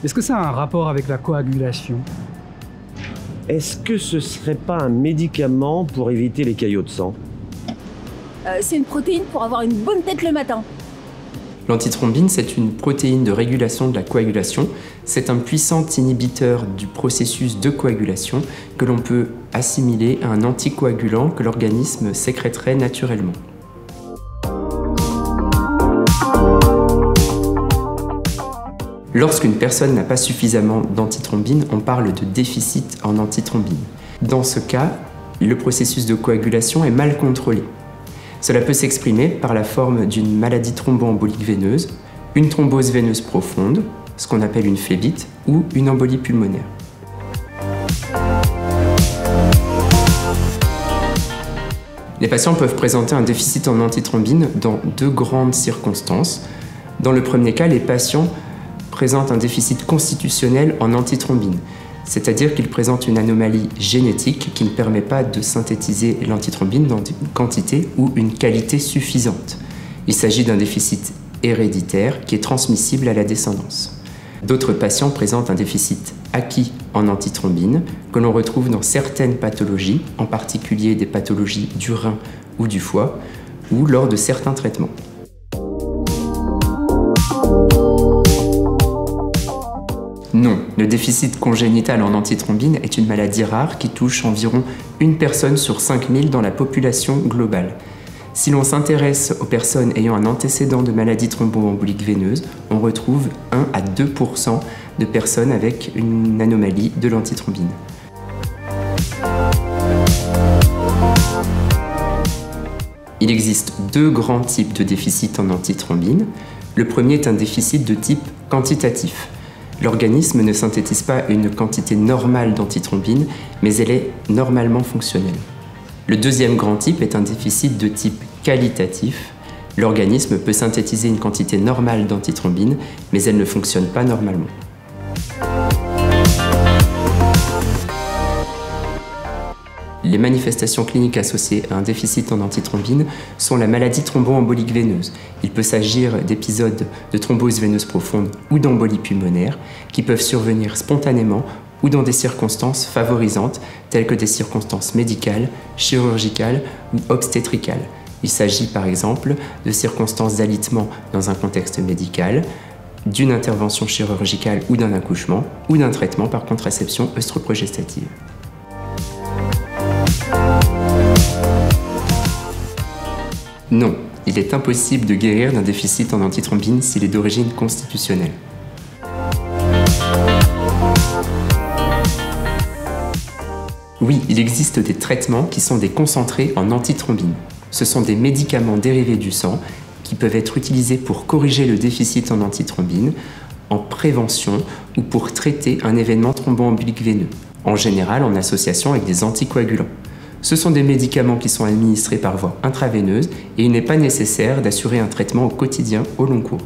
Est-ce que ça a un rapport avec la coagulation? Est-ce que ce serait pas un médicament pour éviter les caillots de sang? C'est une protéine pour avoir une bonne tête le matin. L'antithrombine, c'est une protéine de régulation de la coagulation. C'est un puissant inhibiteur du processus de coagulation que l'on peut assimiler à un anticoagulant que l'organisme sécréterait naturellement. Lorsqu'une personne n'a pas suffisamment d'antithrombine, on parle de déficit en antithrombine. Dans ce cas, le processus de coagulation est mal contrôlé. Cela peut s'exprimer par la forme d'une maladie thromboembolique veineuse, une thrombose veineuse profonde, ce qu'on appelle une phlébite, ou une embolie pulmonaire. Les patients peuvent présenter un déficit en antithrombine dans deux grandes circonstances. Dans le premier cas, les patients présentent un déficit constitutionnel en antithrombine, c'est-à-dire qu'ils présentent une anomalie génétique qui ne permet pas de synthétiser l'antithrombine dans une quantité ou une qualité suffisante. Il s'agit d'un déficit héréditaire qui est transmissible à la descendance. D'autres patients présentent un déficit acquis en antithrombine que l'on retrouve dans certaines pathologies, en particulier des pathologies du rein ou du foie, ou lors de certains traitements. Non, le déficit congénital en antithrombine est une maladie rare qui touche environ une personne sur 5000 dans la population globale. Si l'on s'intéresse aux personnes ayant un antécédent de maladie thromboembolique veineuse, on retrouve 1 à 2% de personnes avec une anomalie de l'antithrombine. Il existe deux grands types de déficit en antithrombine. Le premier est un déficit de type quantitatif. L'organisme ne synthétise pas une quantité normale d'antithrombine, mais elle est normalement fonctionnelle. Le deuxième grand type est un déficit de type qualitatif. L'organisme peut synthétiser une quantité normale d'antithrombine, mais elle ne fonctionne pas normalement. Les manifestations cliniques associées à un déficit en antithrombine sont la maladie thromboembolique veineuse. Il peut s'agir d'épisodes de thrombose veineuse profonde ou d'embolie pulmonaire qui peuvent survenir spontanément ou dans des circonstances favorisantes telles que des circonstances médicales, chirurgicales ou obstétricales. Il s'agit par exemple de circonstances d'alitement dans un contexte médical, d'une intervention chirurgicale ou d'un accouchement ou d'un traitement par contraception œstroprogestative. Non, il est impossible de guérir d'un déficit en antithrombine s'il est d'origine constitutionnelle. Oui, il existe des traitements qui sont des concentrés en antithrombine. Ce sont des médicaments dérivés du sang qui peuvent être utilisés pour corriger le déficit en antithrombine, en prévention ou pour traiter un événement thromboembolique veineux, en général en association avec des anticoagulants. Ce sont des médicaments qui sont administrés par voie intraveineuse et il n'est pas nécessaire d'assurer un traitement au quotidien au long cours.